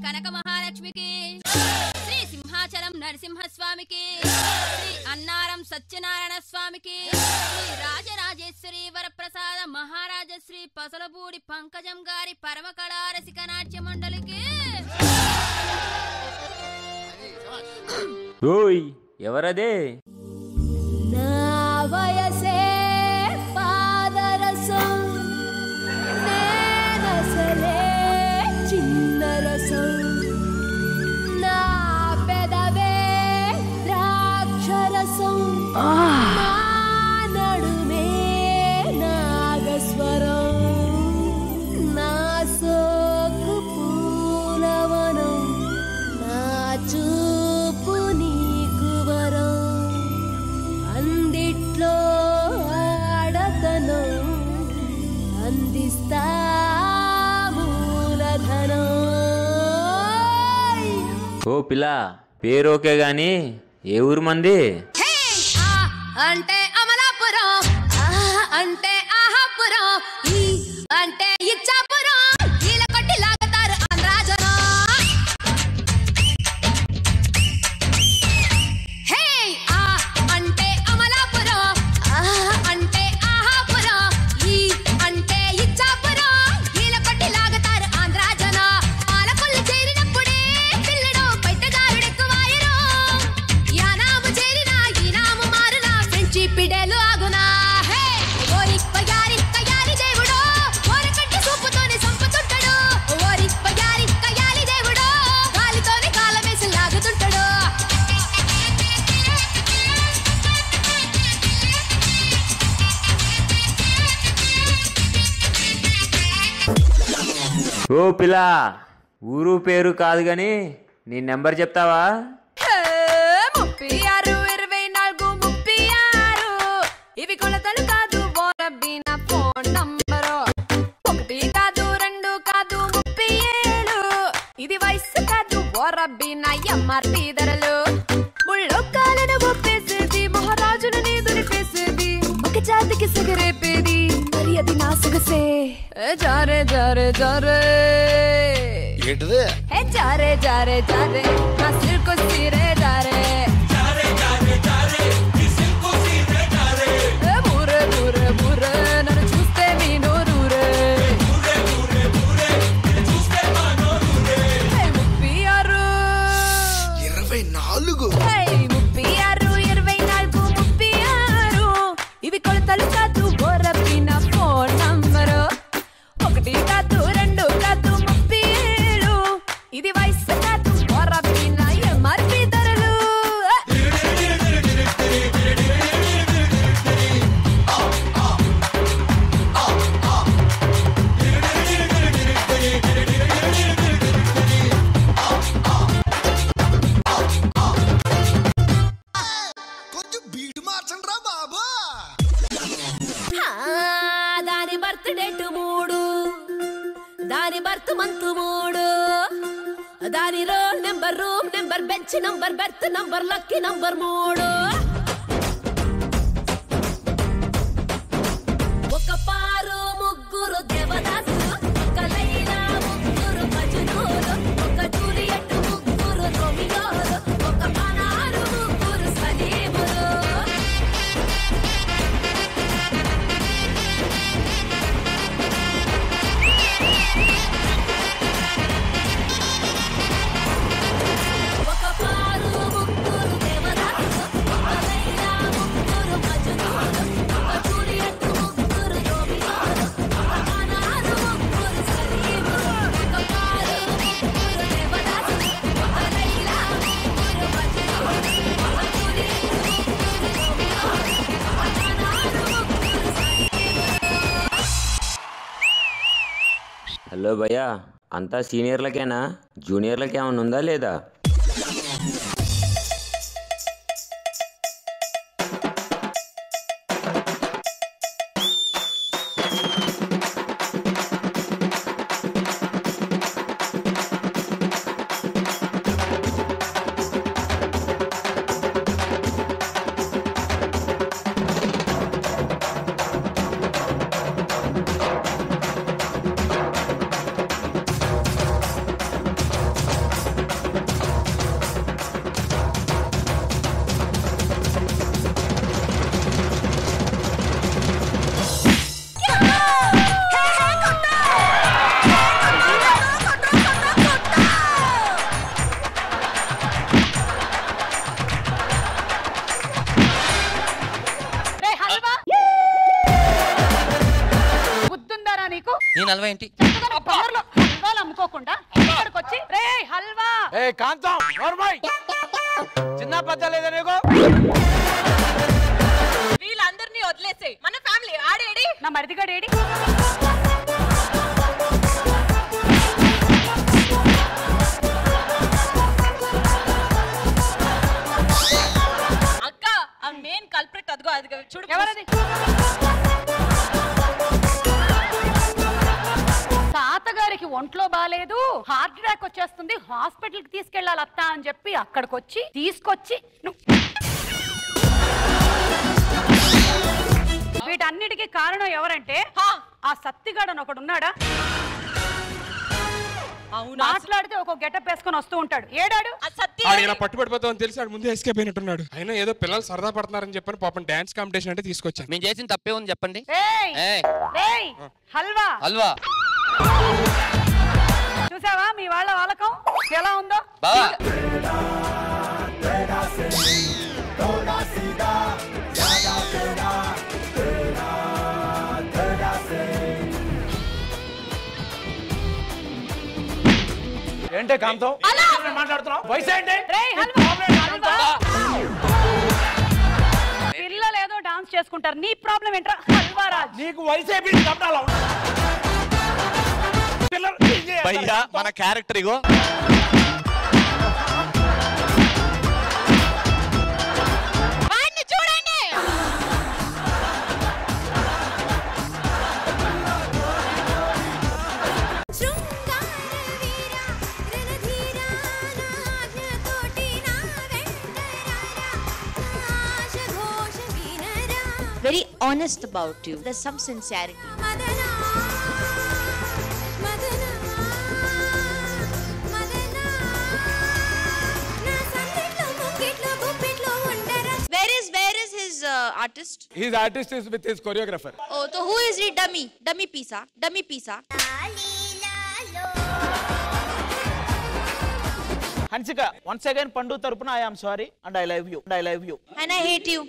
కనక మహాలక్ష్మికి, శ్రీ సింహాచలం నరసింహస్వామికి, శ్రీ అన్నారం సత్యనారాయణ స్వామికి, శ్రీ రాజరాజేశ్వరి వరప్రసాద మహారాజశ్రీ పసలపూడి పంకజం గారి పరమ కళారసిక నాట్య మండలికి. ఓయ్ ఎవరదే? నా వయసే పాదరసం, నేనసలే చిన్న రసం, నా పెదవే ద్రాక్షరసం, నా నడుమే నాగస్వరం, నా సోకు పూలవనం, నా చూపు నీకు వరం, అందిట్లో ఆడతనం, అందిస్తా మూలధనం. ఓ పిల్ల, పేరు ఓకే గాని ఏ ఊరు మంది? అంటే అమలాపురం, అంటే ఆహాపురం, ఈ అంటే ఇచ్చాపురం, ఈల కొట్టి లాగుతారు ఆంధ్రాజనం. హే ఆ అంటే అమలాపురం, అంటే ఆహాపురం, ఈ అంటే ఇచ్చాపురం, ఈల కొట్టి లాగుతారు ఆంధ్రాజనం. పాలకొల్లు చేరినప్పుడే పిల్లడు బయటదారుడెక్కువాయరు, యానాము చేరినా ఈనాము మారునా ఫ్రెండ్షిప్ పిడేలు ఆగునా. హే ఓరి పయారి కయాలి దేవుడో, ఓరకంటి సూపుతోనే సంపుతుంటాడు, ఓరి పయారి కయాలి దేవుడో, గాలితోనే కాలమేసి లాగుతుంటాడు. ఓ పిల్ల, ఊరు పేరు కాదు గాని నీ నెంబర్ చెప్తావా? 36 24 36, ఇవి కొలతలు కాదు బోరబ్బి నా ఫోన్ నంబరు. 1 కాదు 2 కాదు 37, ఇది వయసు కాదు బోరబ్బి నా ఎంఆర్పి ధరలు. ముళ్ళొక్కాలను ఒప్పేసేది, మహారాజును నీ దురిపేసేది, ఒక జాతికి సగరేపేది, మరి అది నా సొగసే. జారే జారే జారే ఏంటిదే? హే జారే జారే జారే నా సిల్కు సిరే జారే, బూరే బూరే బూరే నన్ను చూస్తే మీ నోరూరే. 36 24 36 24 36, ఇవి కొలతలు కాదు బోరబ్బి నా ఫోన్ నంబరు. 1 కాదు 2 కాదు 37, ఇది వయసు కాదు బోరబ్బి నా ఎంఆర్పి ధరలు. కొంచెం బీట్ మార్చండి రా బాబా. దాని బర్త్ డేట్ 3, దాని బర్త్ మంత్ 3, దాని roll number, room number, bench number, berth number, lucky number 3. ఒక పారు ముగ్గురు దేవదాసు, ఒక లైలా ముగ్గురు మజ్నూలు, ఒక జూలియట్ ముగ్గురు రోమియోలు, ఒక అనారు ముగ్గురు సలీములు. ఒక పారు ముగ్గురు దేవదాసు, ఒక లైలా ముగ్గురు మజ్నూలు, ఒక జూలియట్ ముగ్గురు రోమియోలు, ఒక అనారు ముగ్గురు సలీములు. ఒక పారు ముగ్గురు దేవదాసు, ఒక లైలా ముగ్గురు మజ్నూలు, ఒక జూలియట్ ముగ్గురు రోమియోలు, ఒక అనారు ముగ్గురు సలీములు. హలో భయ్యా, అంతా సీనియర్లకేనా? జూనియర్లకి ఏమైనా ఉందా లేదా? నేను హల్వా ఏంటి హల్వాలు అమ్ముకోకుండా ఇక్కడికి వచ్చి రే హల్వా కాంతం చిన్న పెద్ద లేదా నీకు వీళ్ళందరినీ వదిలేసే మన ఫ్యామిలీ ఆడేడి నా మరిదిగాడేడి అక్క ఆ మెయిన్ కల్ప్రిట్ అదిగో అది చూడు ఎవరది తాతగారికి ఒంట్లో బాలేదు హార్ట్ అటాక్ వచ్చేస్తుంది హాస్పిటల్ కి తీసుకెళ్లాలి అత్త అని చెప్పి అక్కడికి వచ్చి తీసుకొచ్చి వీటన్నిటికీ కారణం ఎవరంటే ఆ సత్తిగాడని ఒకడు ఉన్నాడా మాట్లాడితే ఒక గెటప్ వేసుకొని వస్తూ ఉంటాడు ఏడాడు పట్టుబడిపోతామని తెలిసి ఆడు ముందు ఎస్కేప్ అయినట్టున్నాడు అయినా ఏదో పిల్లలు సరదా పడుతున్నారని చెప్పని పాపం డాన్స్ కాంపిటీషన్ అంటే తీసుకొచ్చాను మేము చేసిన తప్పే ఉంది చెప్పండి హల్వా హల్వా చూసావా మీ వాళ్ళ వాళ్ళకం ఎలా ఉందో బావా ఏంటే కాంతం మాట్లాడుతున్నావు వయసు ఏంటి పిల్లలు ఏదో డాన్స్ చేసుకుంటారు నీ ప్రాబ్లం ఏంట్రా హల్వా రాజ్ నీకు వయసు అయిపోయింది భయ్యా మన క్యారెక్టర్ ఇగో చూడండి Very honest about you. There's some sincerity. Where is his artist? His artist is with his choreographer. Oh, so who is he? Dummy pizza. Hansika, once again Pandu tarupuna I am sorry and I love you. And I hate you.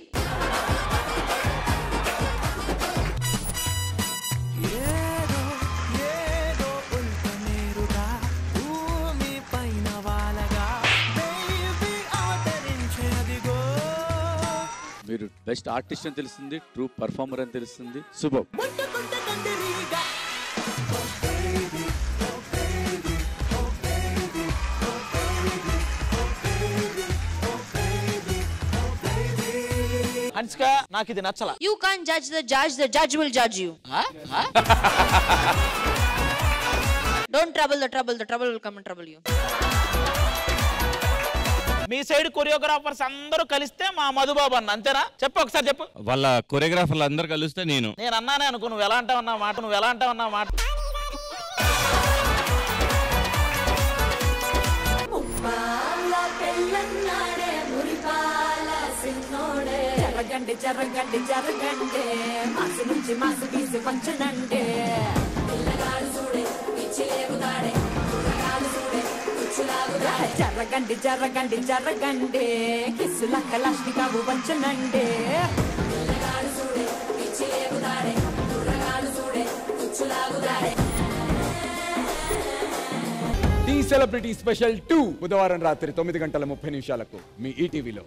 మీరు best artist అని తెలుస్తుంది true performer అని తెలుస్తుంది శుభం హన్సిక నాకు ఇది నచ్చలా You can't judge the judge will judge you. Don't trouble the trouble will come and trouble you. Me side choreographers అందరూ కలిస్తే మా మధుబాబు అన్న అంతేనా చెప్పు ఒకసారి చెప్పు వాళ్ళ కొరియోగ్రాఫర్లు అందరూ కలిస్తే నేను అన్నానే అనుకో నువ్వు ఎలా అంటావన్నా మాట జరగండి మాసు నుంచి మాసు తీసి పంచనంటే జరగండి కిస్సుల కలాష్ని కావు పంచనండే టీ సెలబ్రిటీ స్పెషల్ 2 బుధవారం రాత్రి 9:30 మీ ఈటీవీలో